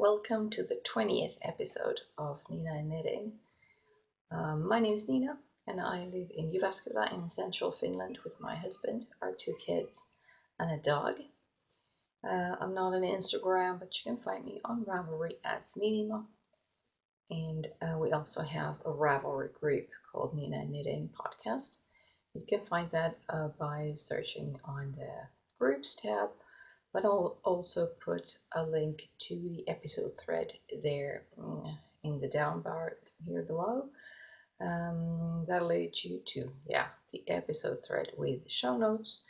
welcome to the 20th episode of Nina and Knitting. My name is Nina and I live in Jyväskylä in central Finland with my husband, our 2 kids and a dog. I'm not on Instagram, but you can find me on Ravelry as Ninima. And we also have a Ravelry group called Nina and Knitting Podcast. You can find that by searching on the Groups tab. But I'll also put a link to the episode thread there in the down bar here below. That'll lead you to the episode thread with show notes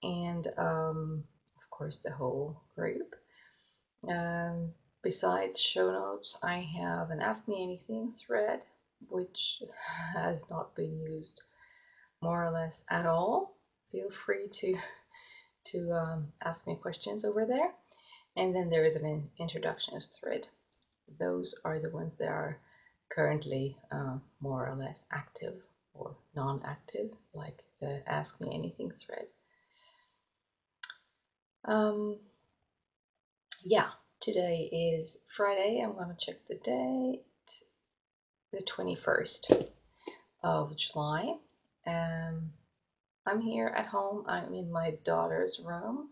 and of course the whole group. Besides show notes, I have an Ask Me Anything thread, which has not been used more or less at all. Feel free to ask me questions over there. And then there is an introductions thread. Those are the ones that are currently more or less active or non-active, like the Ask Me Anything thread. Today is Friday. I'm going to check the date, the 21st of July. I'm here at home. I'm in my daughter's room.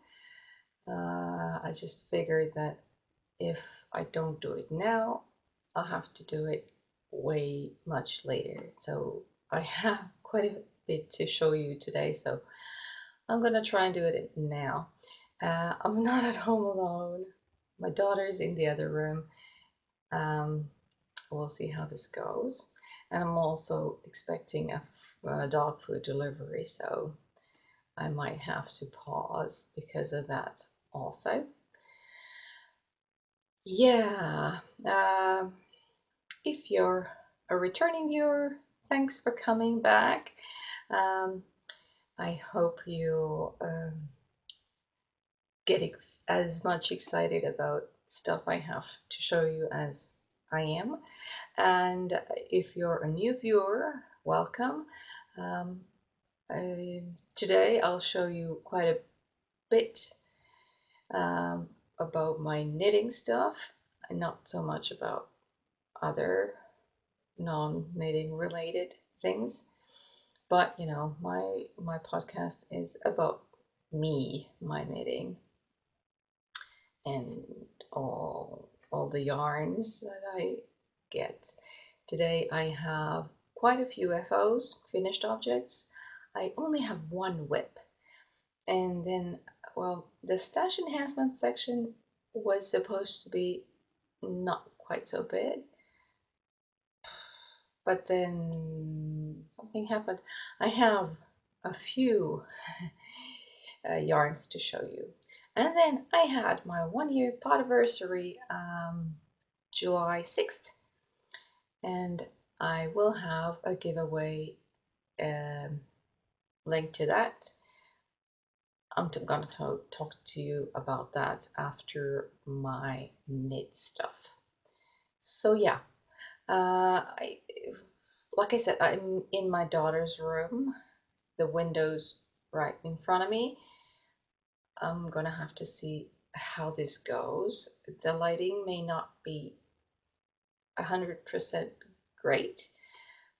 I just figured that if I don't do it now, I'll have to do it way much later. So I have quite a bit to show you today. So I'm going to try and do it now. I'm not at home alone. My daughter's in the other room. We'll see how this goes. And I'm also expecting a dog food delivery, so I might have to pause because of that also. If you're a returning viewer, thanks for coming back. I hope you get as much excited about stuff I have to show you as I am. And if you're a new viewer, welcome. Today I'll show you quite a bit about my knitting stuff and not so much about other non-knitting related things. But you know, my podcast is about me, my knitting, and all the yarns that I get. Today I have quite a few FOs, finished objects. I only have one whip. And then, well, the stash enhancement section was supposed to be not quite so big. But then something happened. I have a few yarns to show you. And then I had my 1-year podiversary July 6th. And I will have a giveaway link to that. I'm going to talk to you about that after my knit stuff. So yeah, like I said, I'm in my daughter's room. The window's right in front of me. I'm going to have to see how this goes. The lighting may not be 100% great,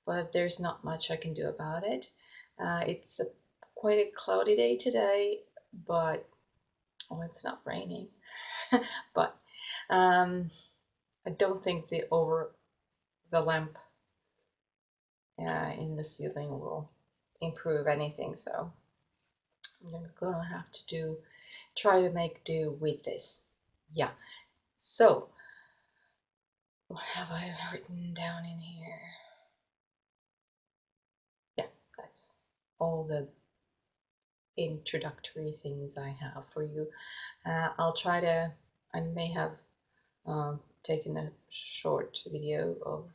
but there's not much I can do about it. It's quite a cloudy day today, but it's not raining. But I don't think the lamp in the ceiling will improve anything, so I'm gonna have to try to make do with this. Yeah. So what have I written down in here? Yeah, that's all the introductory things I have for you. I'll try to, I may have taken a short video of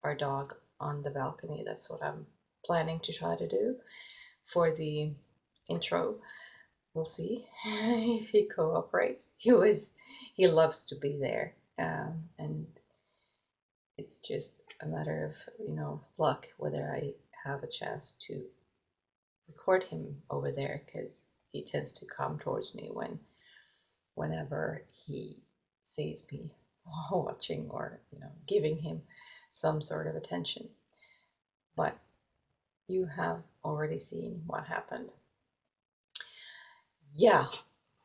our dog on the balcony. That's what I'm planning to try to do for the intro. We'll see if he cooperates. He loves to be there, and it's just a matter of luck whether I have a chance to record him over there, because he tends to come towards me whenever he sees me watching or giving him some sort of attention. But you have already seen what happened. Yeah,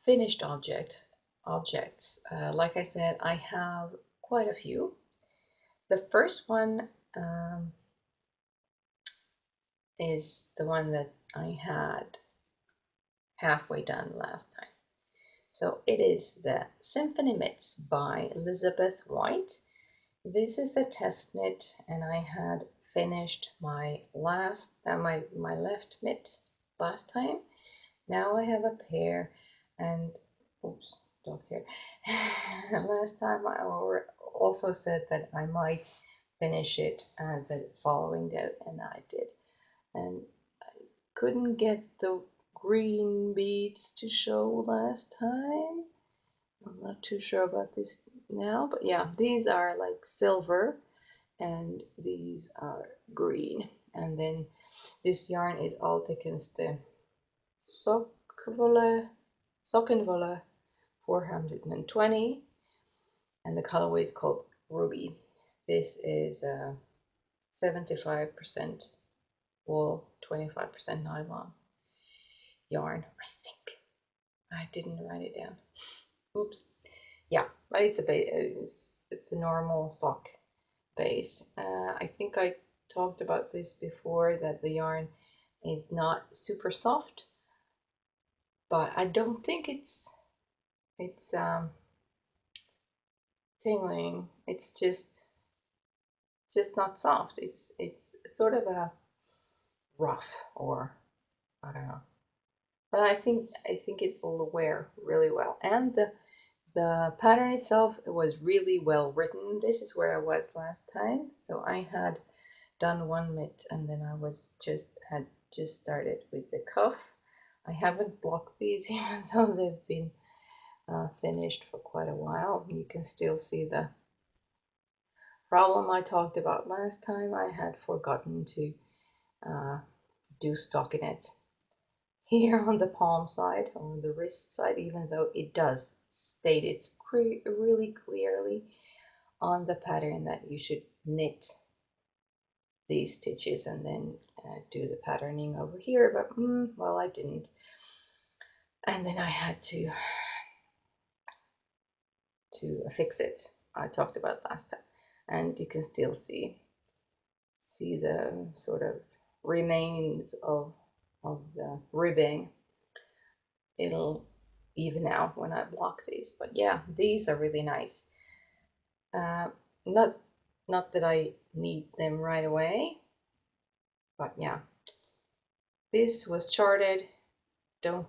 finished objects. Like I said, I have quite a few. The first one is the one that I had halfway done last time. So it is the Symphony Mitts by Elisabeth White. This is a test knit, and I had finished my left mitt last time. Now I have a pair, and oops, dog hair. Last time I also said that I might finish it the following day, and I did. And I couldn't get the green beads to show last time. I'm not too sure about this now, but yeah, these are like silver and these are green. And then this yarn is Altekenste Sokkenwolle 420, and the colorway is called Ruby. This is 75% wool, 25% nylon yarn, I think. I didn't write it down. Oops. Yeah, but it's a normal sock base. I think I talked about this before, that the yarn is not super soft, but I don't think it's tingling. It's just not soft. It's sort of a rough, or I don't know. But I think it will wear really well. And the pattern itself, it was really well written. This is where I was last time. So I had done one mitt, and then I had just started with the cuff. I haven't blocked these even though they've been finished for quite a while. You can still see the problem I talked about last time. I had forgotten to do stockinette here on the palm side, on the wrist side, even though it does state it really clearly on the pattern that you should knit these stitches and then do the patterning over here, but well, I didn't. And then I had to fix it. I talked about last time, and you can still see the sort of remains of the ribbing. It'll even out when I block these, but yeah, these are really nice. Not that I need them right away, but yeah, this was charted. Don't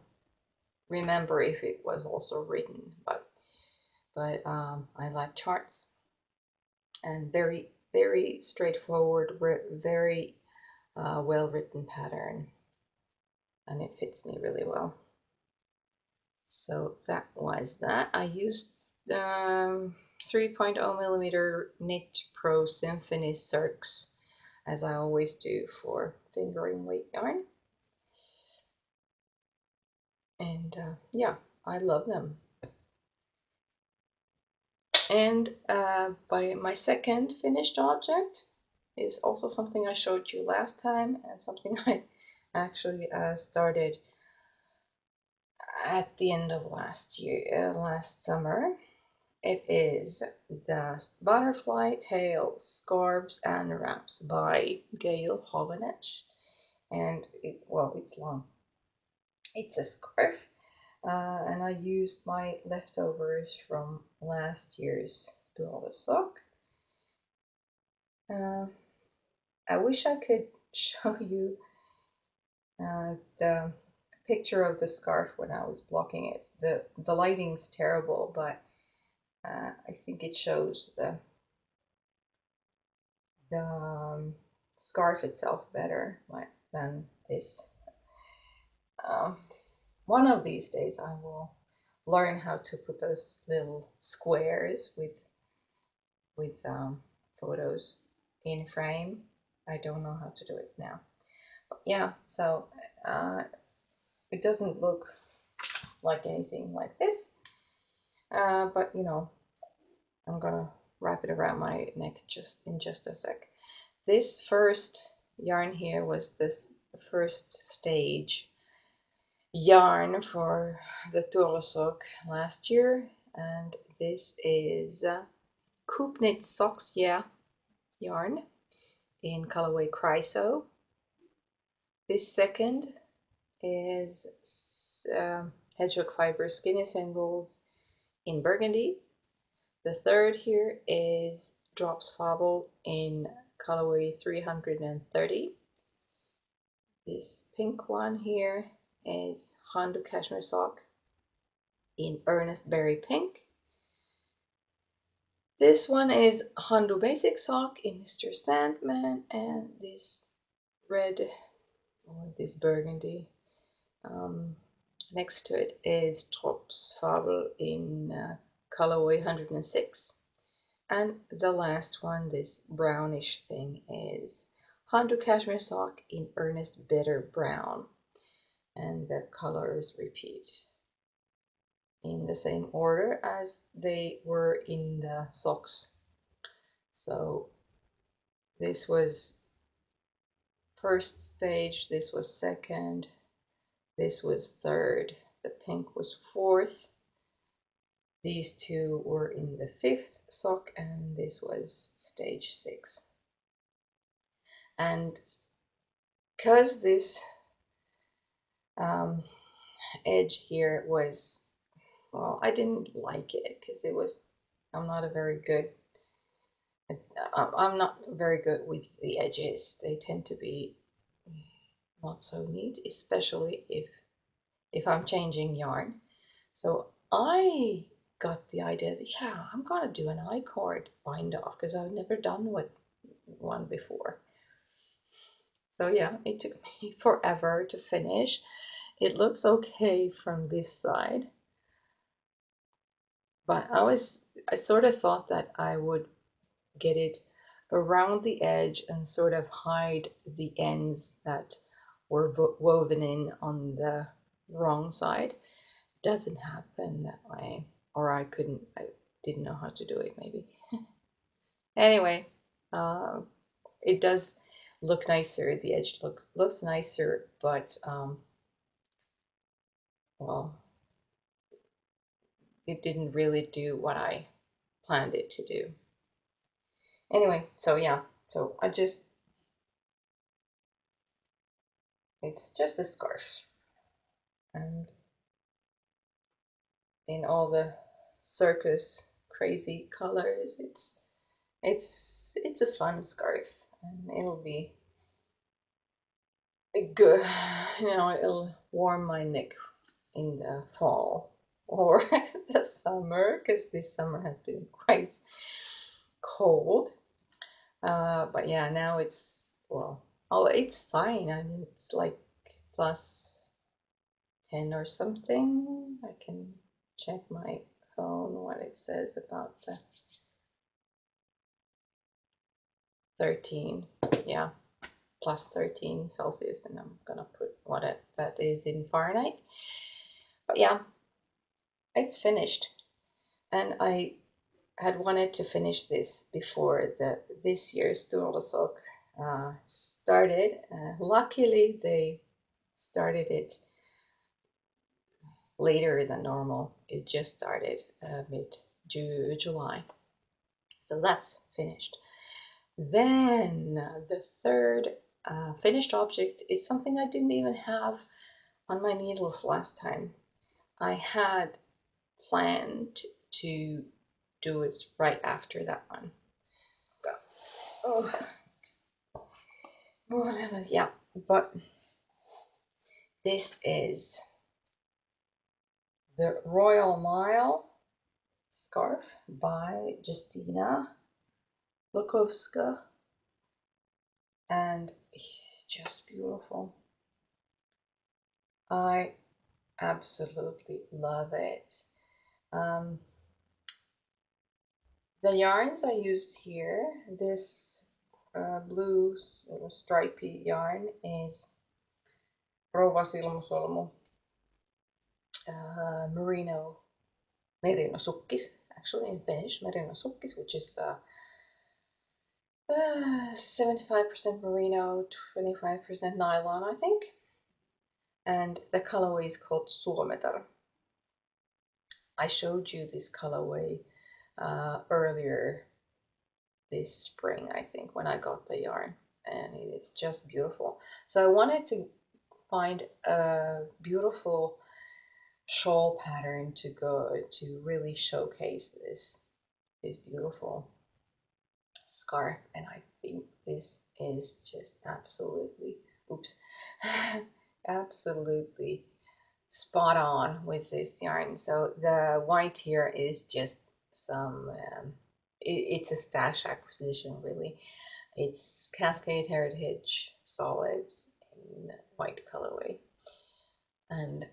remember if it was also written, but I like charts, and very straightforward, very well written pattern, and it fits me really well. So that was that. I used 3.0 millimeter Knit Pro Symphony Circs, as I always do for fingering weight yarn. And yeah, I love them. And by my second finished object is also something I showed you last time, and something I actually started at the end of last summer. It is the Butterfly Tails Scarves and Wraps by Gail, Hovanec, and it's long. It's a scarf, and I used my leftovers from last year's dual sock. I wish I could show you the picture of the scarf when I was blocking it. The lighting's terrible, but I think it shows the scarf itself better than this. One of these days I will learn how to put those little squares with photos in frame. I don't know how to do it now. But yeah, so it doesn't look like anything like this, but I'm gonna wrap it around my neck in just a sec. This first yarn here was this first stage yarn for the Tuolosok last year, and this is Coop Knit Socks yarn in colorway Chryso. This second is Hedgehog Fiber Skinny Singles in Burgundy. The third here is Drops Fable in colorway 330. This pink one here is Hondo Cashmere Sock in Earnest Berry Pink. This one is Hondo Basic Sock in Mr. Sandman, and this red, or this burgundy, next to it is Drops Fable in colorway 106. And the last one, this brownish thing, is Hondo Cashmere Sock in Earnest Bitter Brown. And the colors repeat in the same order as they were in the socks. So this was first stage, this was second, this was third, the pink was fourth, these two were in the fifth sock, and this was stage 6. And because this edge here was, well, I didn't like it because it was, I'm not very good with the edges. They tend to be not so neat, especially if I'm changing yarn. So I got the idea that, yeah, I'm gonna do an I-cord bind off because I've never done one before. So yeah, it took me forever to finish. It looks okay from this side, but I sort of thought that I would get it around the edge and sort of hide the ends that were woven in on the wrong side. Doesn't happen that way, or I didn't know how to do it, maybe. Anyway, it does look nicer. The edge looks nicer, but well, it didn't really do what I planned it to do. Anyway, so yeah, so it's just a scarf, and in all the circus crazy colors, it's a fun scarf, and it'll be a good, it'll warm my neck in the fall or the summer, because this summer has been quite cold. But yeah, now it's, well, oh, it's fine. I mean, it's like plus 10 or something. I can check my phone what it says about the 13. Yeah, plus 13 Celsius, and I'm gonna put what that is in Fahrenheit. But yeah, it's finished, and I had wanted to finish this before this year's Tuolosok started. Luckily, they started it later than normal. It just started mid-July. So that's finished. Then the third finished object is something I didn't even have on my needles last time. I had planned to do it right after that one. Oh, yeah, but this is the Royal Mile scarf by Justyna, Lorkowska, and it's just beautiful. I absolutely love it. The yarns I used here, this blue stripy yarn is Rouva Silmusolmu merino sukkis, actually in Finnish, merinosukkis, which is 75% merino, 25% nylon, I think. And the colorway is called Suometar. I showed you this colorway earlier this spring, I think, when I got the yarn, and it is just beautiful. So I wanted to find a beautiful shawl pattern to go to really showcase this beautiful scarf, and I think this is just absolutely, oops, absolutely spot on with this yarn. So the white here is just some, it's a stash acquisition really. It's Cascade Heritage Solids in white colorway. And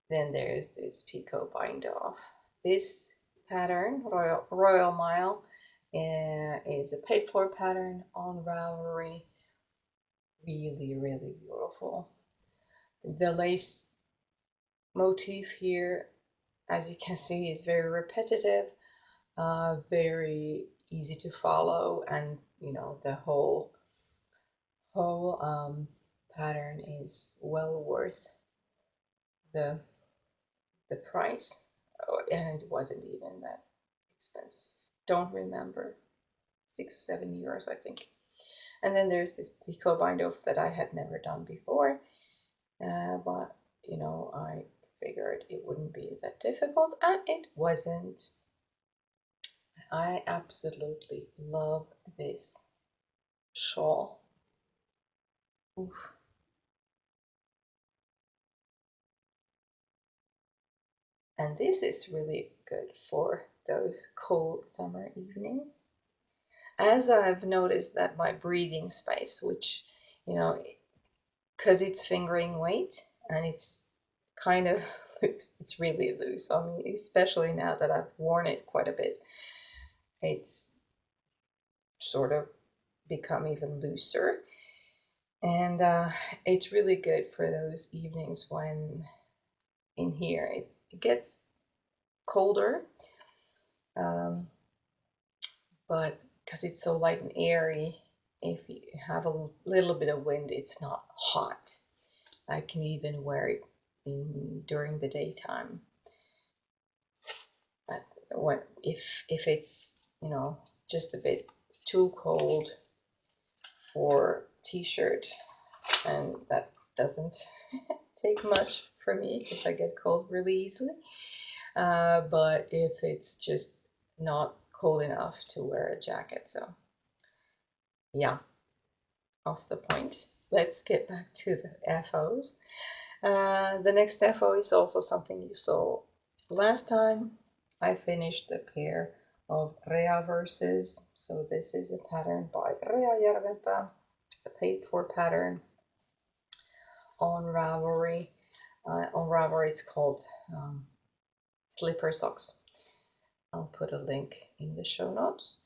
then there's this Picot bind off. This pattern, Royal Mile, is a paid for pattern on Ravelry. Really, really beautiful. The lace motif here, as you can see, is very repetitive, very easy to follow, and you know, the whole pattern is well worth the price. Oh, and it wasn't even that expensive. Don't remember, 6-7 euros, I think. And then there's this Picot bind off that I had never done before, but you know, I figured it wouldn't be that difficult, and it wasn't. I absolutely love this shawl. Oof. And this is really good for those cold summer evenings. As I've noticed that my breathing space, which, you know, because it's fingering weight and it's kind of loose, it's really loose. I mean, especially now that I've worn it quite a bit, it's sort of become even looser. And it's really good for those evenings when in here it gets colder, but because it's so light and airy, if you have a little bit of wind, it's not hot. I can even wear it during the daytime. But if it's, you know, just a bit too cold for t-shirt, and that doesn't take much for me because I get cold really easily. But if it's just not cold enough to wear a jacket, so yeah, off the point. Let's get back to the FOs. The next FO is also something you saw last time. I finished the pair of Rea verses. So this is a pattern by Rea Järvenpää, a paid for pattern on Ravelry. On Ravelry it's called Slipper Socks. I'll put a link in the show notes.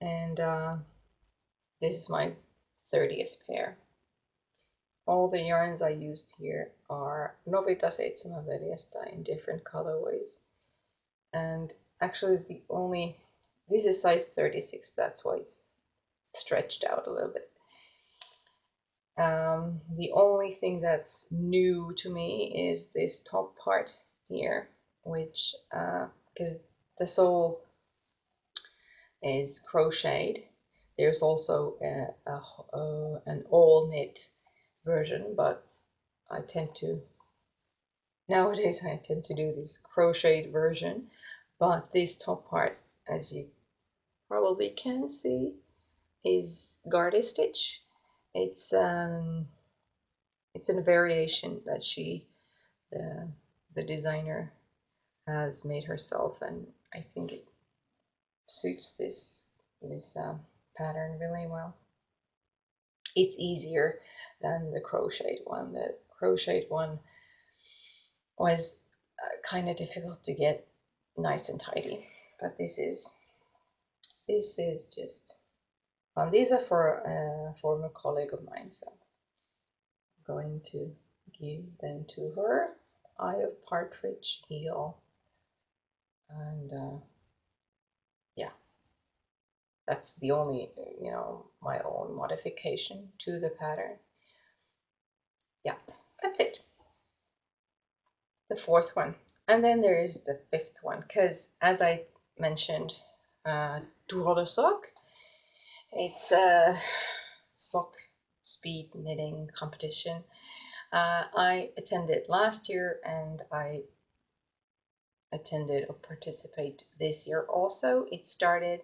And this is my 30th pair. All the yarns I used here are Novita 7 veljestä in different colorways. And actually this is size 36, that's why it's stretched out a little bit. The only thing that's new to me is this top part here, which, because the sole is crocheted. There's also an all knit version, but nowadays I tend to do this crocheted version. But this top part, as you probably can see, is garter stitch. It's a variation that the designer has made herself, and I think it suits this pattern really well. It's easier than the crocheted one. The crocheted one was kind of difficult to get nice and tidy, but this is just fun. These are for a former colleague of mine, so I'm going to give them to her. Eye of Partridge, Gail, and that's the only, my own modification to the pattern. Yeah, that's it. The fourth one. And then there is the fifth one, because as I mentioned, Tour de Sock, it's a sock speed knitting competition. I attended last year, and I attended or participate this year also. It started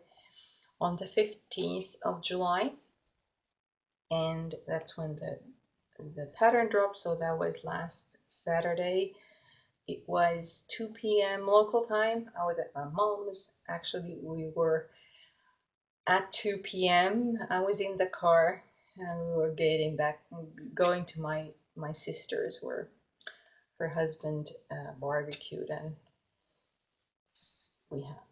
on the 15th of July, and that's when the pattern dropped, so that was last Saturday. It was 2 p.m. local time. I was at my mom's. Actually, we were at 2 p.m. I was in the car, and we were going to my sister's, where her husband barbecued, and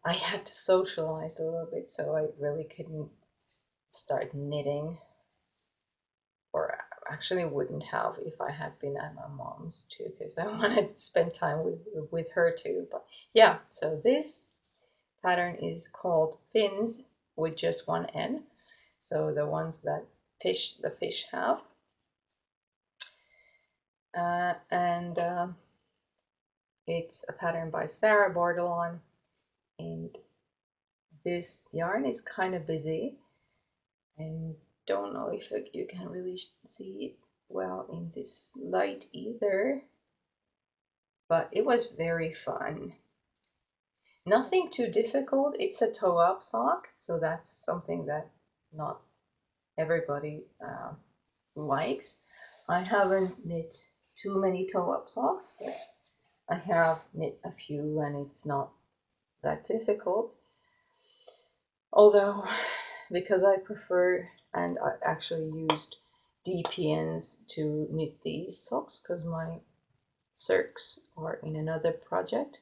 I had to socialize a little bit, so I really couldn't start knitting, or actually wouldn't have if I had been at my mom's too, because I wanted to spend time with her too. But yeah, so this pattern is called fins with just one N, so the ones that the fish have. And it's a pattern by Sarah Bordelon, and this yarn is kind of busy, and don't know if you can really see it well in this light either, but it was very fun. Nothing too difficult. It's a toe-up sock, so that's something that not everybody likes. I haven't knit too many toe-up socks, but I have knit a few, and it's not that difficult. Although, because I prefer, and I actually used DPNs to knit these socks because my circs are in another project.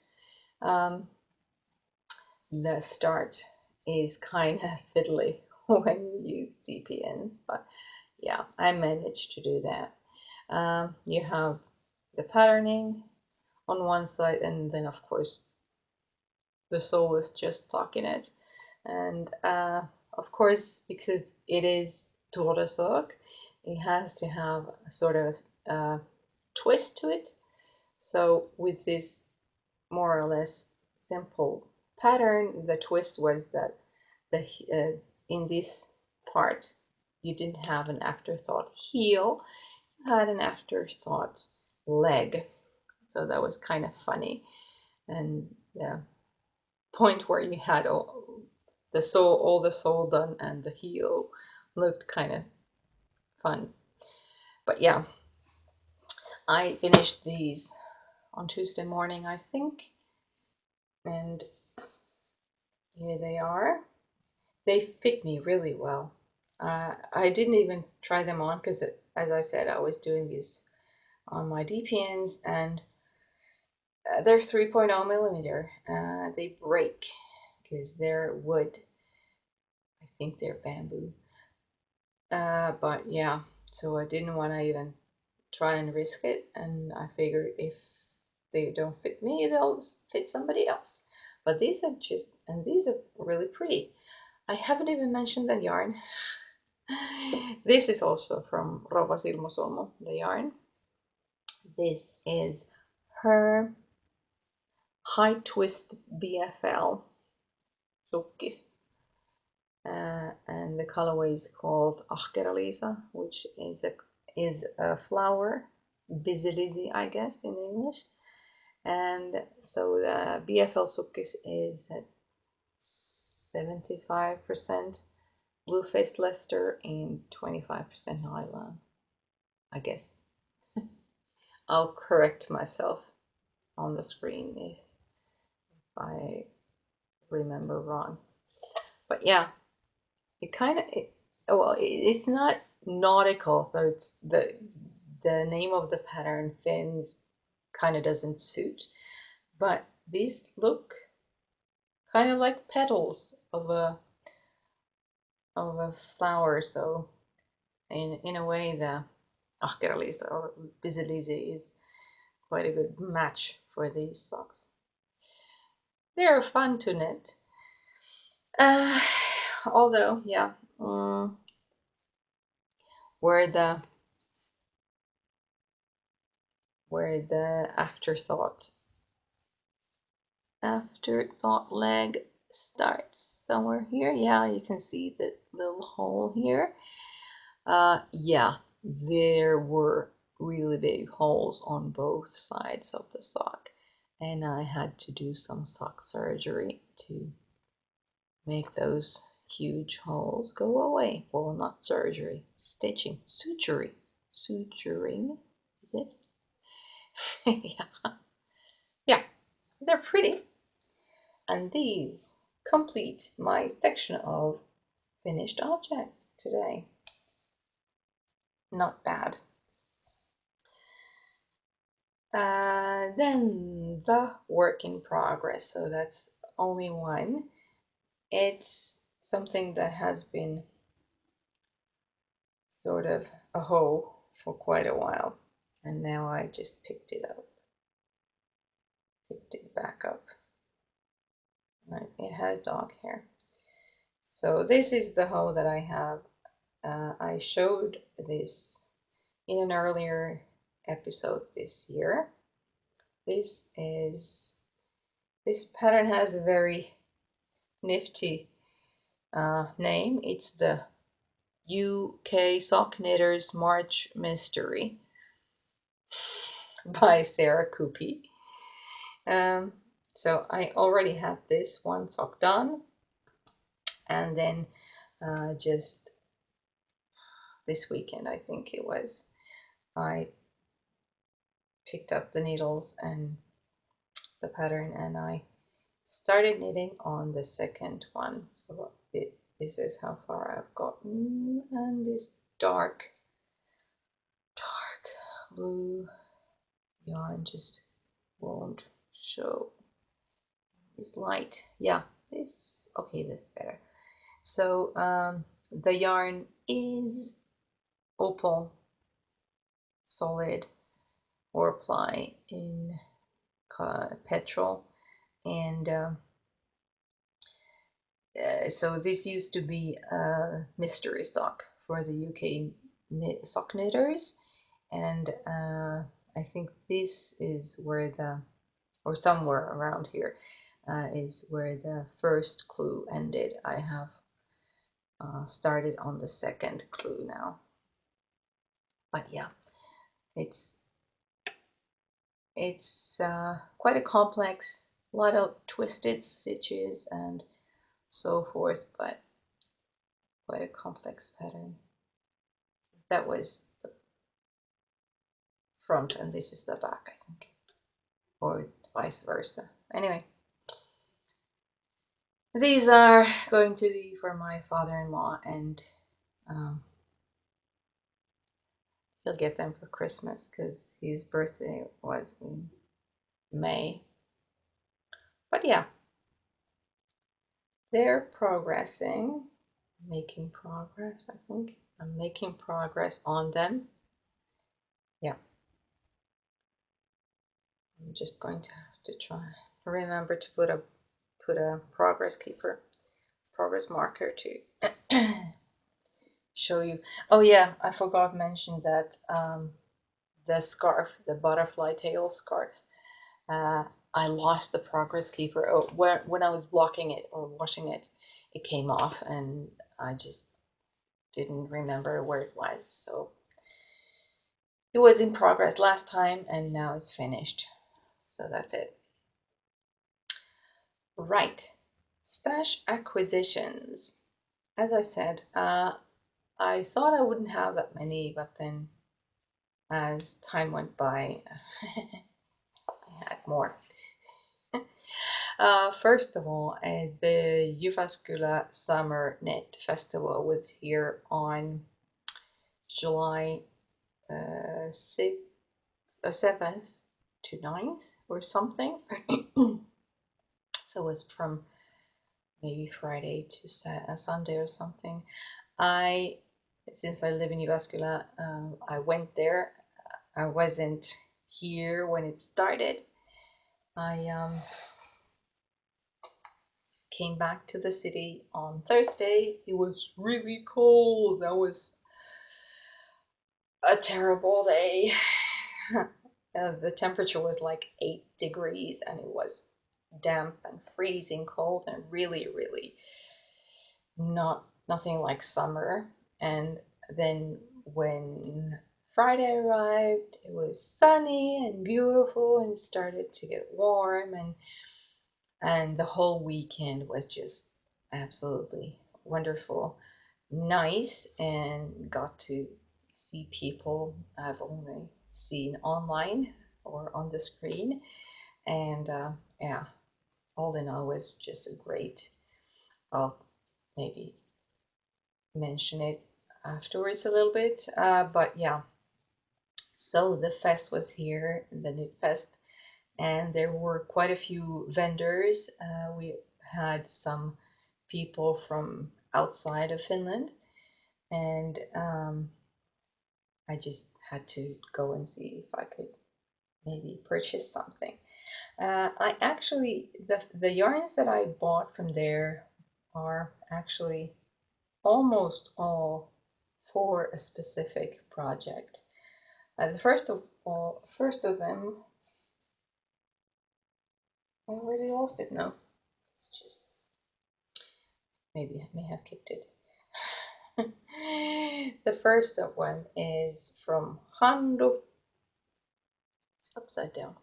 The start is kind of fiddly when you use DPNs, but yeah, I managed to do that. You have the patterning on one side, and then of course the sole is just stockinette. And of course, because it is tour de sock, it has to have a sort of twist to it. So with this more or less simple pattern, the twist was that in this part you didn't have an afterthought heel, you had an afterthought leg. So that was kind of funny. And the point where you had all the sole done and the heel looked kind of fun. But yeah, I finished these on Tuesday morning, I think, and here they are. They fit me really well. I didn't even try them on because, as I said, I was doing these on my DPNs, and they're 3.0 millimeter. They break because they're wood. I think they're bamboo. But yeah, so I didn't want to even try and risk it, and I figured if they don't fit me, they'll fit somebody else. But these are really pretty. I haven't even mentioned the yarn. This is also from Rova Silmusolmu, the yarn. This is her high twist BFL sukkis. And the colorway is called Ahkeralisa, which is a flower, Bizelisi, I guess, in English. And so the BFL sukkis is at 75% blue-faced Leicester and 25% nylon, I guess. I'll correct myself on the screen if I remember wrong. But yeah, it kind of, it's not nautical, so it's the name of the pattern, fins, kind of doesn't suit. But these look kind of like petals of a flower, so in a way the Ahkeralisa or Bizelisi is quite a good match for these socks. They're fun to knit. although, yeah, where the afterthought leg starts somewhere here. Yeah, you can see the little hole here. Yeah, there were really big holes on both sides of the sock, and I had to do some sock surgery to make those huge holes go away. Well, not surgery, stitching, suturing, is it? Yeah, yeah, they're pretty. And these complete my section of finished objects today. Not bad. Then the work in progress. So that's only one. It's something that has been sort of a hole for quite a while. And now I just picked it back up. It has dog hair. So this is the hoe that I have. I showed this in an earlier episode this year. This pattern has a very nifty name. It's the UK Sock Knitters March Mystery by Sarah Coopey. So I already have this one sock done, and then just this weekend, I think it was, I picked up the needles and the pattern, and I started knitting on the second one. So this is how far I've gotten, and this dark blue yarn just won't show. It's light. Yeah, this better. So the yarn is opal solid or ply in petrol, and so this used to be a mystery sock for the UK sock knitters, and I think this is where or somewhere around here is where the first clue ended. I have started on the second clue now, but yeah, it's quite a complex, a lot of twisted stitches and so forth, but quite a complex pattern. That was the front and this is the back, I think, or vice versa. Anyway, these are going to be for my father-in-law, and he'll get them for Christmas because his birthday was in May. But yeah, they're progressing, making progress, I think. I'm making progress on them. Yeah. I'm just going to have to try remember to put a progress marker to show you. Oh yeah, I forgot to mention that the scarf, the butterfly tail scarf, I lost the progress keeper. Oh, when I was blocking it or washing it, it came off, and I just didn't remember where it was. So it was in progress last time, and now it's finished. So that's it. Right, stash acquisitions. As I said, I thought I wouldn't have that many, but then as time went by, I had more. First of all, the Jyväskylä Summer Knit Festival was here on July 7th to 9th or something. So it was from maybe Friday to Sunday or something. Since I live in Jyväskylä, I went there. I wasn't here when it started. I came back to the city on Thursday. It was really cold. That was a terrible day. The temperature was like 8 degrees and it was damp and freezing cold and really, really nothing like summer. And then when Friday arrived, it was sunny and beautiful and it started to get warm, and the whole weekend was just absolutely wonderful, nice, and got to see people I've only seen online or on the screen. And yeah, all in all, was just a great. I'll maybe mention it afterwards a little bit, but yeah. So the fest was here, the Knit Fest, and there were quite a few vendors. We had some people from outside of Finland, and I just had to go and see if I could maybe purchase something. I actually, the yarns that I bought from there are actually almost all for a specific project. The first of them, I already lost it. No, it's just maybe I may have kicked it. The first one is from Hando. It's upside down.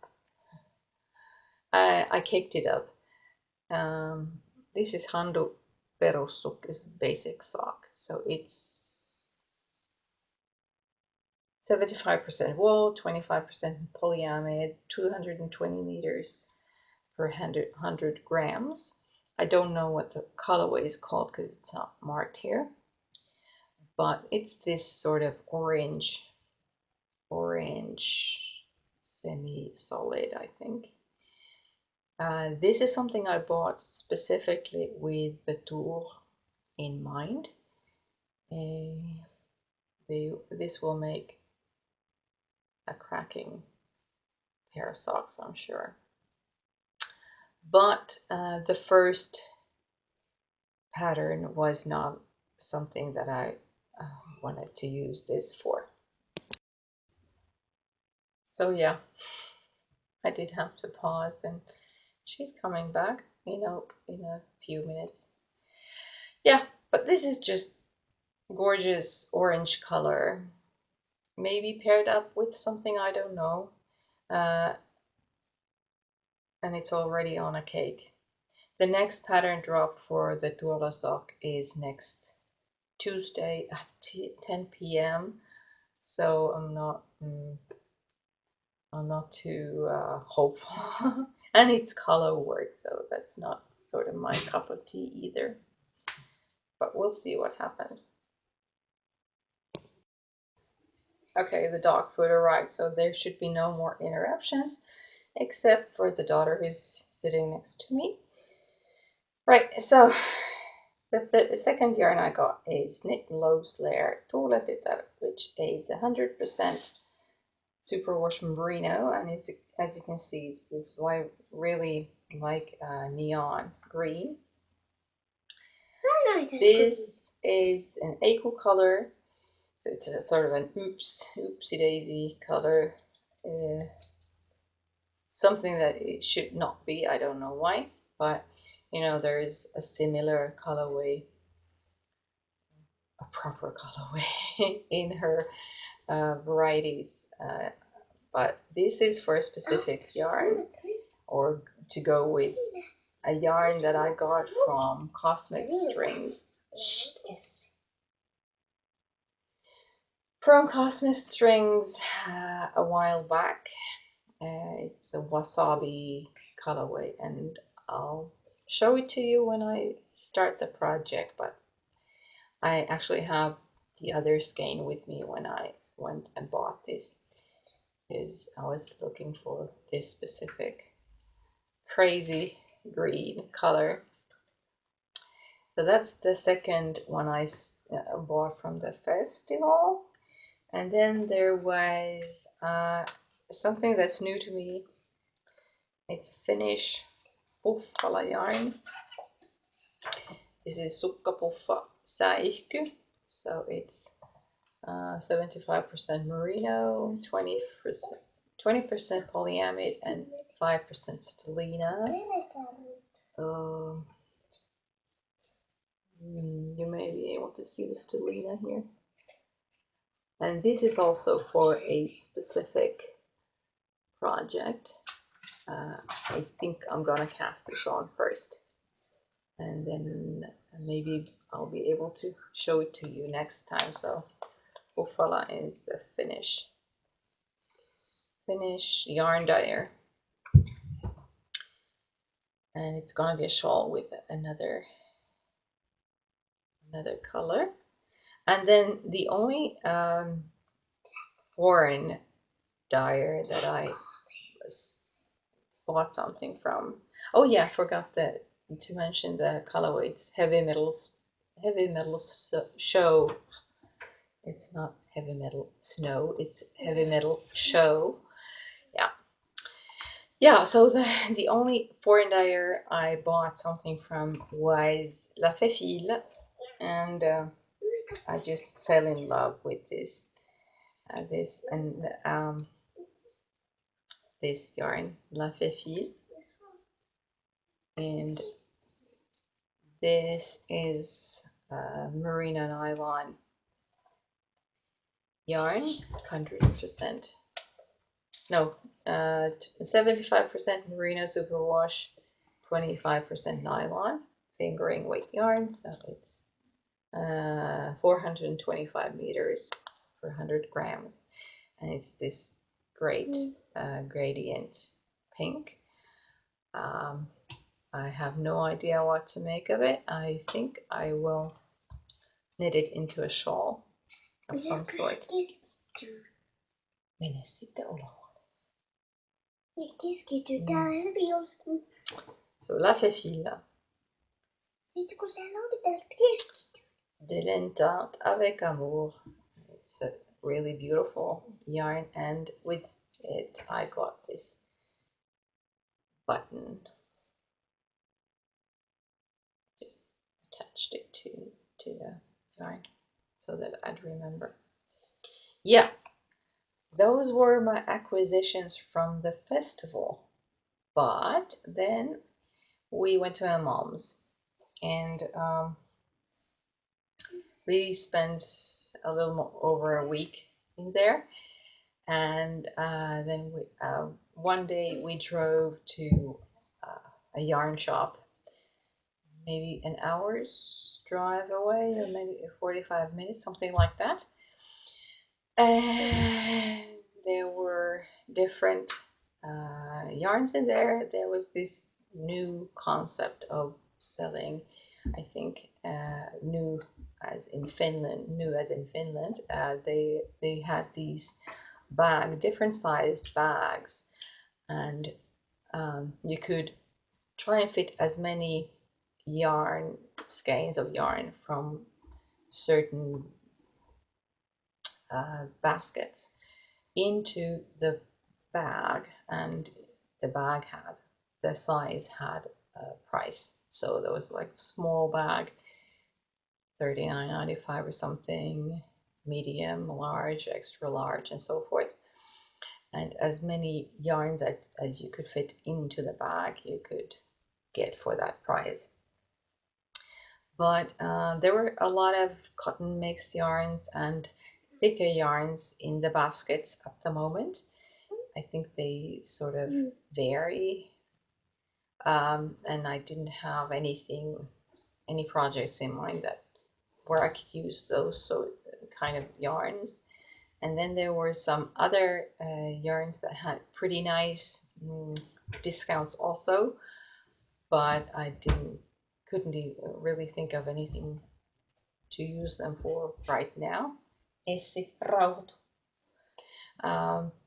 I kicked it up. This is Hando Perussuk, is basic sock. So it's 75% wool, 25% polyamide, 220 meters per 100 grams. I don't know what the colorway is called because it's not marked here, but it's this sort of orange semi-solid, I think. This is something I bought specifically with the tour in mind. This will make a cracking pair of socks, I'm sure. But the first pattern was not something that I wanted to use this for. So yeah, I did have to pause, and she's coming back, in a few minutes. Yeah, but this is just gorgeous orange color, maybe paired up with something I don't know, and it's already on a cake. The next pattern drop for the Tuola sock is next Tuesday at 10 p.m. So I'm not too hopeful, and it's color work, so that's not sort of my cup of tea either. But we'll see what happens. Okay, the dog food arrived, so there should be no more interruptions, except for the daughter who's sitting next to me. Right, so the second yarn I got is Knit Loaves Lair Tuuletytär, which is 100% superwash merino, and as you can see, it's this really like neon green. This is an eco color, so it's a sort of an oopsie daisy color, something that it should not be. I don't know why, but there is a similar colorway, a proper colorway in her varieties, but this is for a specific yarn, or to go with a yarn that I got from Cosmic Strings. From Cosmic Strings a while back. It's a wasabi colorway, and I'll show it to you when I start the project, but I actually have the other skein with me when I went and bought this, because I was looking for this specific crazy green color. So that's the second one I bought from the festival. And then there was something that's new to me. It's Finnish Buffalo yarn. This is Sukkapuffa Säihky, so it's 75% merino, 20% polyamide, and 5% stellina. You may be able to see the stellina here. And this is also for a specific project. I think I'm gonna cast this on first, and then maybe I'll be able to show it to you next time. So Buffala is a Finnish yarn dyer, and it's gonna be a shawl with another color. And then the only foreign dyer that I bought something from. Oh yeah, I forgot to mention the colorway. It's heavy metal show. It's not heavy metal snow. It's heavy metal show. Yeah. So the only foreign dyer I bought something from was La Fefile, and I just fell in love with this this yarn, La Fefile, and this is merino nylon yarn, 100%. No, 75% merino superwash, 25% nylon, fingering weight yarn. So it's 425 meters per 100 grams, and it's this great gradient pink. I have no idea what to make of it. I think I will knit it into a shawl of some sort. Mene sitten olohuoneeseen. So La Fefile. De l'entente avec amour. It's a really beautiful yarn, and with it I got this button. Just attached it to the yarn so that I'd remember. Yeah, those were my acquisitions from the festival. But then we went to my mom's, and we spent a little more over a week in there. And then one day we drove to a yarn shop, maybe an hour's drive away, or maybe 45 minutes, something like that. And there were different yarns in there. There was this new concept of selling, I think, new as in Finland. They had these different sized bags, and you could try and fit as many skeins of yarn from certain baskets into the bag, and the size had a price. So there was like small bag, $39.95 or something, medium, large, extra large, and so forth. And as many yarns as you could fit into the bag, you could get for that price. But there were a lot of cotton mixed yarns and thicker yarns in the baskets at the moment. I think they sort of vary, and I didn't have any projects in mind where I could use those kind of yarns. And then there were some other yarns that had pretty nice discounts also, but I couldn't really think of anything to use them for right now.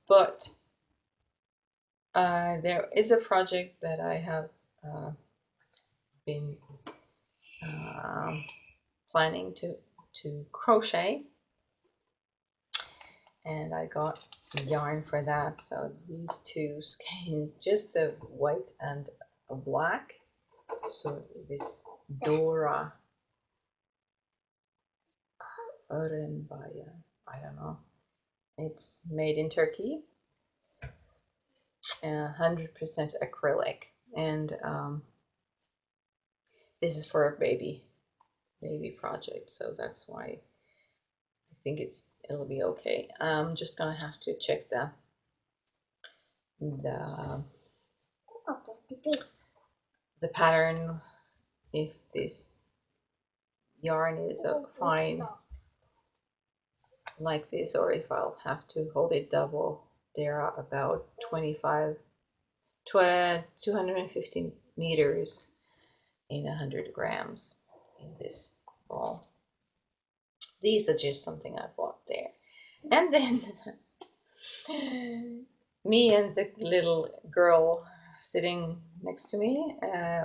But there is a project that I have been planning to crochet, and I got yarn for that. So these two skeins, just the white and a black, So this Dora Örenbaya, I don't know. It's made in Turkey, 100% acrylic, and this is for a baby project, so that's why I think it'll be okay. I'm just gonna have to check the pattern, if this yarn is fine like this, or if I'll have to hold it double. There are about 250 meters in 100 grams in this ball. These are just something I bought there. And then me and the little girl sitting next to me,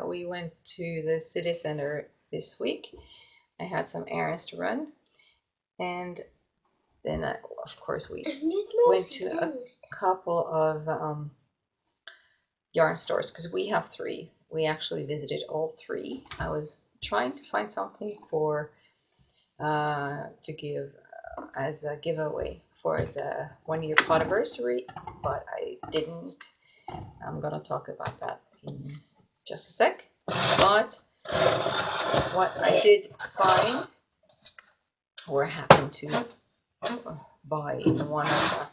we went to the city center this week. I had some errands to run, and then of course we went to a couple of yarn stores, because we have 3. We actually visited all 3. I was trying to find something for to give as a giveaway for the 1-year anniversary, but I didn't. I'm gonna talk about that in just a sec. But what I did find, or happened to buy in one of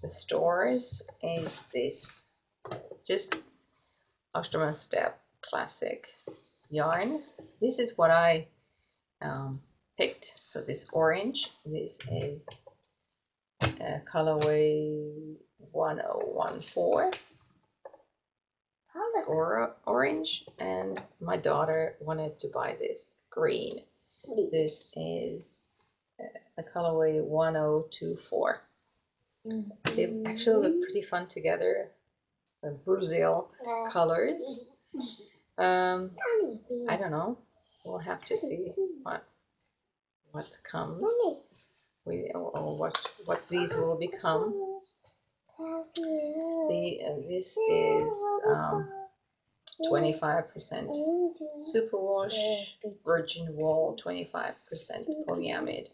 the stores, is this just Osterman Step classic yarn. This is what I picked. So this orange, this is colorway 1014. It's orange, and my daughter wanted to buy this green. This is the colorway 1024. They actually look pretty fun together. Brazil colors. I don't know. We'll have to see what comes. Or what these will become. This is 25% superwash, virgin wool, 25% polyamide,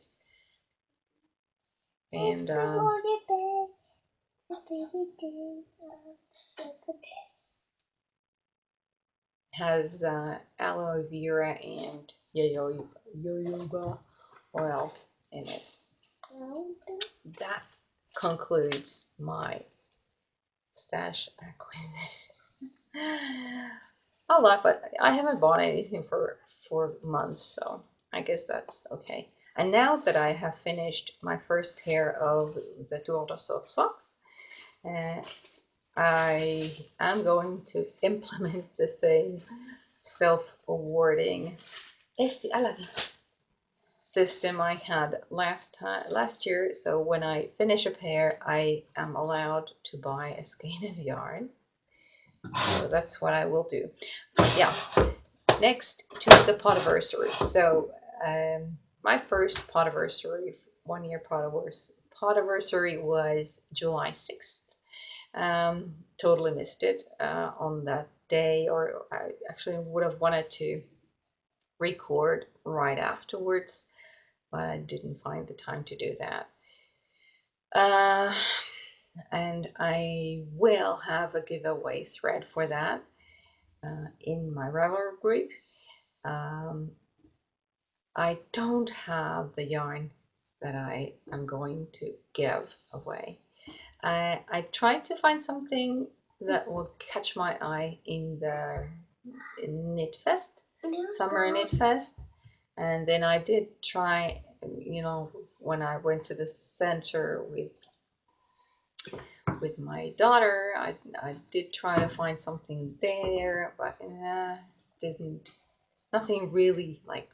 and has aloe vera and jojoba oil in it. That concludes my stash acquisition. A lot, but I haven't bought anything for months, so I guess that's okay. And now that I have finished my first pair of the Tour de Soft socks, I am going to implement the same self-awarding system I had last year. So when I finish a pair, I am allowed to buy a skein of yarn. So that's what I will do. But yeah, next to the podiversary. So my first podiversary, 1-year podiversary, was July 6th. Totally missed it on that day, or I actually would have wanted to record right afterwards, but I didn't find the time to do that. And I will have a giveaway thread for that in my Revel group. I don't have the yarn that I am going to give away. I tried to find something that will catch my eye in the Knit Fest, Summer Knit Fest, and then I did try, when I went to the center with my daughter, I did try to find something there, but nothing really like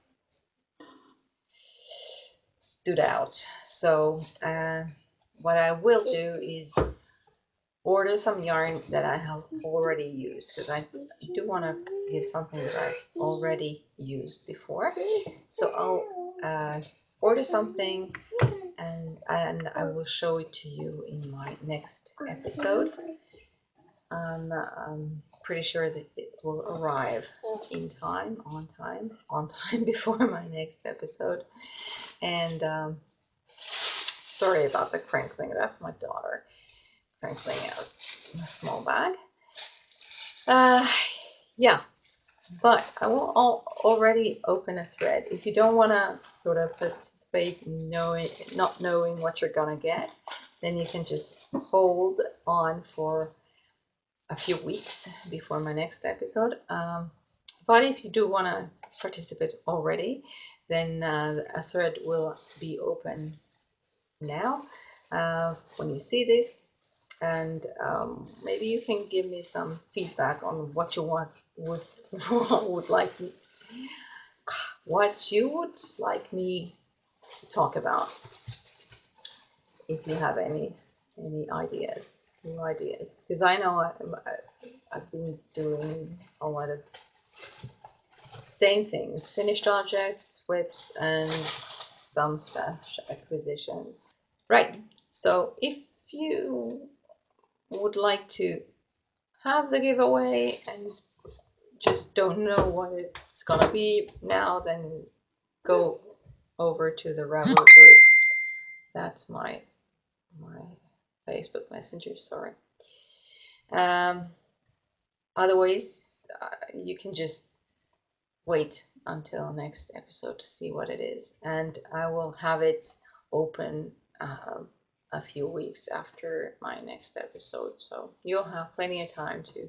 stood out. So what I will do is order some yarn that I have already used, because I do want to give something that I've already used before. So I'll order something, and I will show it to you in my next episode. I'm pretty sure that will arrive in time, on time before my next episode. And sorry about the crinkling. That's my daughter crinkling out a small bag. Yeah, but I will already open a thread. If you don't want to sort of participate, not knowing what you're gonna get, then you can just hold on for a few weeks before my next episode. But if you do want to participate already, then a thread will be open now when you see this. And maybe you can give me some feedback on what you would like me to talk about. If you have any new ideas, because I know I've been doing a lot of same things: finished objects, whips, and some special acquisitions. Right. So if you would like to have the giveaway and just don't know what it's gonna be now, then go over to the Rebel group. That's my Facebook Messenger. Sorry. Otherwise, you can just wait until next episode to see what it is, and I will have it open a few weeks after my next episode, so you'll have plenty of time to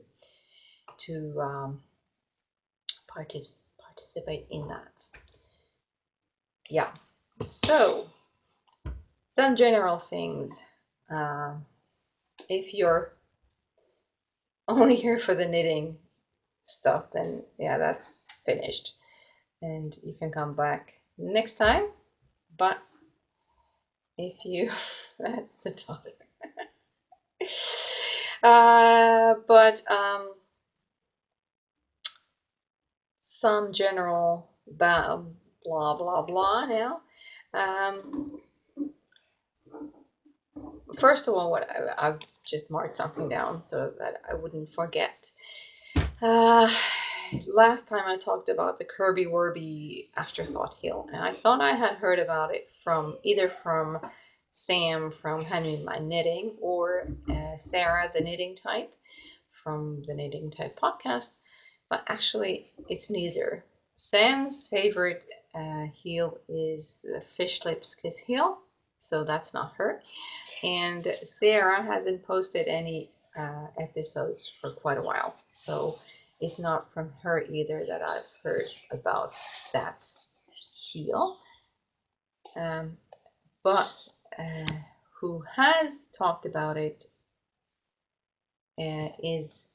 participate in that. Yeah. So some general things. If you're only here for the knitting stuff, then yeah, that's finished, and you can come back next time. But if you that's the daughter. But some general blah blah blah now. First of all, what I've just marked something down so that I wouldn't forget. Last time I talked about the Kirby Werby afterthought heel, and I thought I had heard about it either from Sam from Handmade My Knitting or Sarah the Knitting Type from the Knitting Type podcast, but actually it's neither. Sam's favorite heel is the Fish Lips Kiss heel, so that's not her. And Sarah hasn't posted any episodes for quite a while, so it's not from her either that I've heard about that heel. But who has talked about it is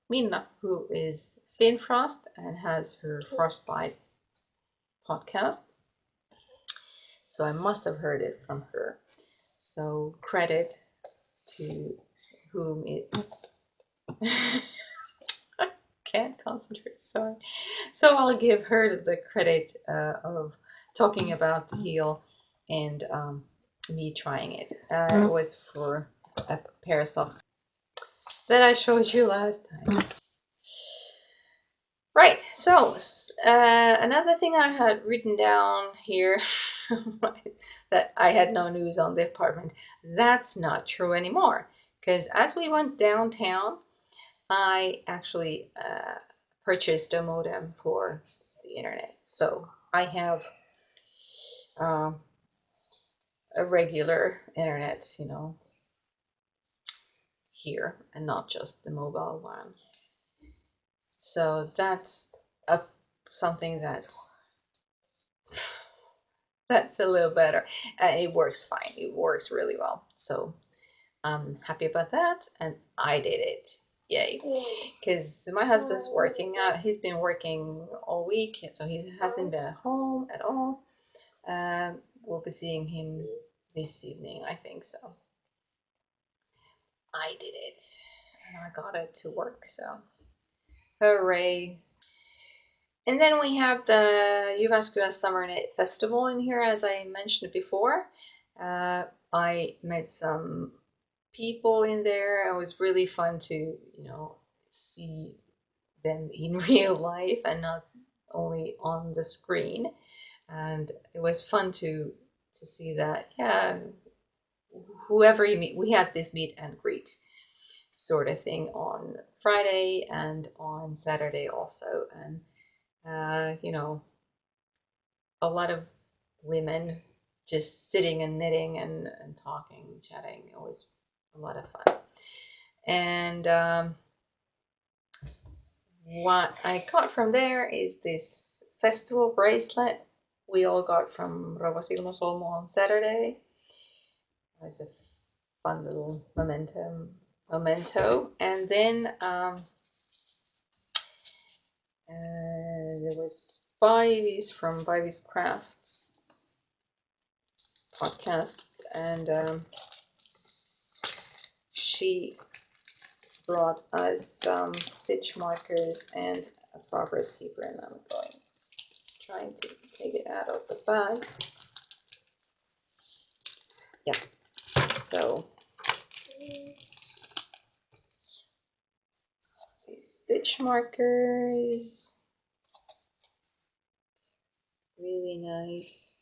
Minna, who is Finfrost and has her Frostbite podcast. So I must have heard it from her. So credit to whom it can't concentrate, sorry. So I'll give her the credit of talking about the heel and me trying it. It was for a pair of socks that I showed you last time. Right, so another thing I had written down here that I had no news on the apartment. That's not true anymore, because as we went downtown, I actually purchased a modem for the internet. So I have a regular internet, here, and not just the mobile one. So that's something that's a little better. It works fine. It works really well. So I'm happy about that, and I did it. Yay. Because my husband's working out. He's been working all week, so he hasn't been at home at all. We'll be seeing him this evening, I think so. I did it, and I got it to work, so hooray. And then we have the Jyväskylä Summer Knit Festival in here, as I mentioned before. I met some people in there. It was really fun to, see them in real life and not only on the screen. And it was fun to see that, yeah, whoever you meet, we had this meet and greet sort of thing on Friday and on Saturday also. And, you know, a lot of women just sitting and knitting and talking, chatting. It was a lot of fun. And what I got from there is this festival bracelet we all got from Rovas Ilmasolmu on Saturday. It was a fun little memento. And then there was Vivis from Vivis Crafts podcast, and she brought us some stitch markers and a progress keeper, and I'm trying to take it out of the bag. Yeah, so these stitch markers, really nice.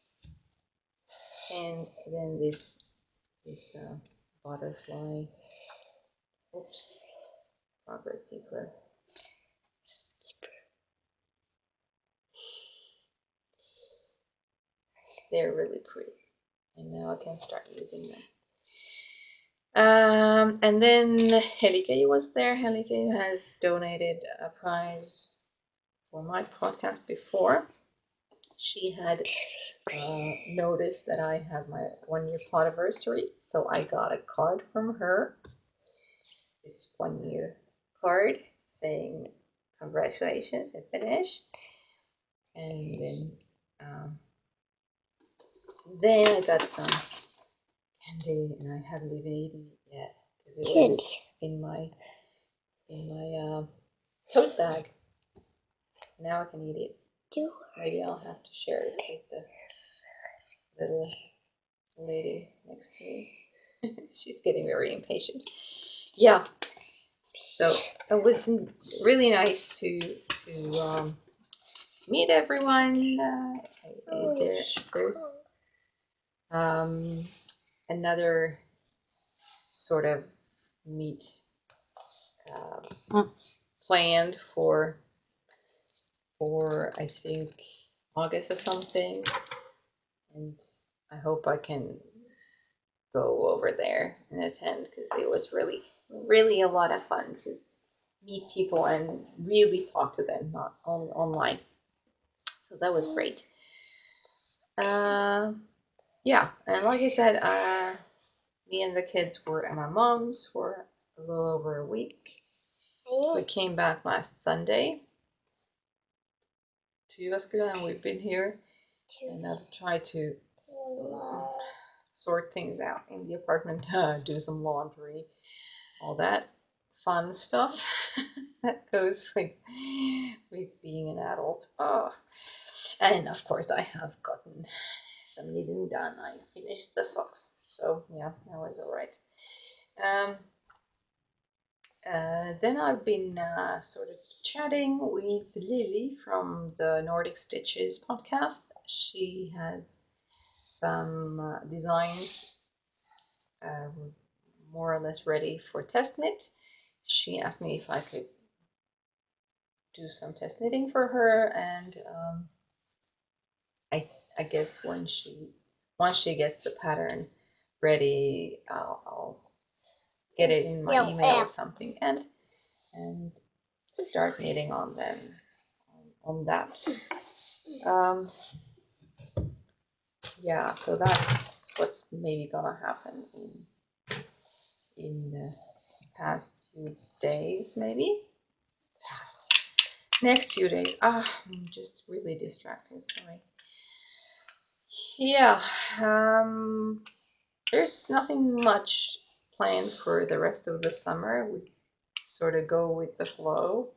And then this butterfly, oops, progress keeper. They're really pretty, and now I can start using them. And then Helike was there. Helike has donated a prize for my podcast before. She had noticed that I had my 1-year anniversary, so I got a card from her. This 1-year card saying congratulations and finish. And then I got some candy, and I haven't even eaten it yet because it was in my tote bag. Now I can eat it. Maybe I'll have to share it with the little lady next to me. She's getting very impatient. Yeah. So it was really nice to meet everyone. There's another sort of meet planned for I think August or something, and I hope I can go over there and attend because it was really a lot of fun to meet people and really talk to them, not only online. So that was great. Yeah, and like I said, me and the kids were at my mom's for a little over a week. We came back last Sunday to Justyna, and we've been here, and I've tried to sort things out in the apartment, do some laundry, all that fun stuff that goes with being an adult. Oh, and of course I have gotten some knitting done. I finished the socks, so yeah, that was all right. Then I've been sort of chatting with Lily from the Nordic Stitches podcast. She has some designs more or less ready for test knit. She asked me if I could do some test knitting for her, and I guess once she gets the pattern ready, I'll get it in my email or something and start knitting on them on that. Yeah, so that's what's maybe gonna happen in the past few days, maybe next few days. I'm just really distracted, sorry. Yeah, there's nothing much planned for the rest of the summer. We sort of go with the flow.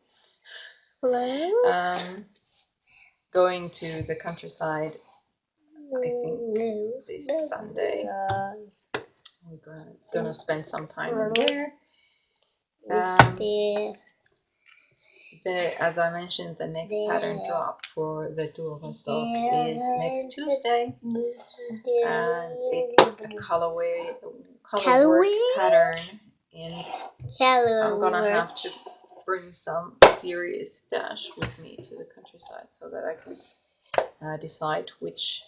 Going to the countryside, I think this Sunday. We're gonna spend some time in there. as I mentioned, the next pattern drop for the two of us sock is next Tuesday, and it's a colorway work pattern, and I'm gonna have to bring some serious stash with me to the countryside so that I can decide which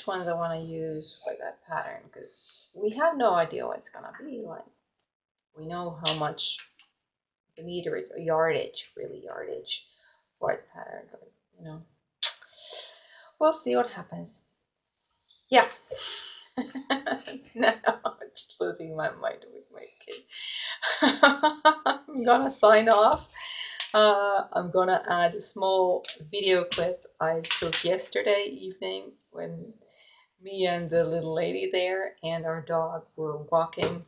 ones I want to use for that pattern, because we have no idea what it's gonna be like. We know how much the meter yardage for the pattern, but you know, we'll see what happens. Yeah. No, I'm just losing my mind with my kid. I'm gonna sign off. I'm gonna add a small video clip I took yesterday evening when me and the little lady there and our dog were walking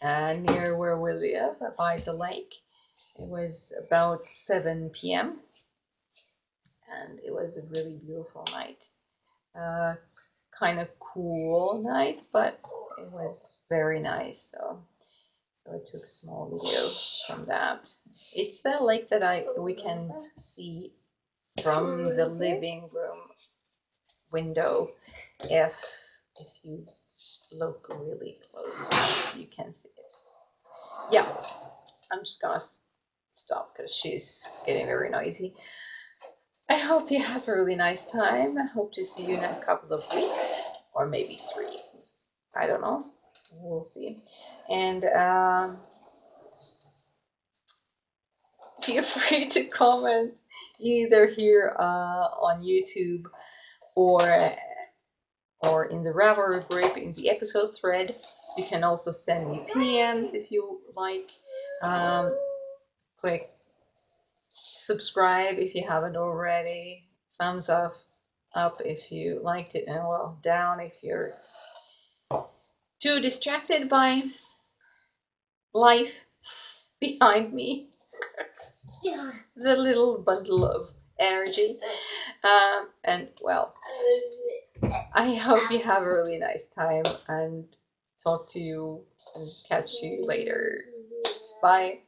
near where we live by the lake. It was about 7 p.m. and it was a really beautiful night. Kind of cool night, but it was very nice. So I took a small video from that. It's a lake that we can see from the living room window. If you look really close, you can see it. Yeah, I'm just gonna stop because she's getting very noisy. I hope you have a really nice time. I hope to see you in a couple of weeks, or maybe 3. I don't know. We'll see. And feel free to comment either here on YouTube or in the Ravelry group in the episode thread. You can also send me PMs if you like. Click subscribe if you haven't already. Thumbs up if you liked it, and well, down if you're too distracted by life behind me. Yeah. The little bundle of energy. And well, I hope you have a really nice time, and talk to you and catch you later. Bye.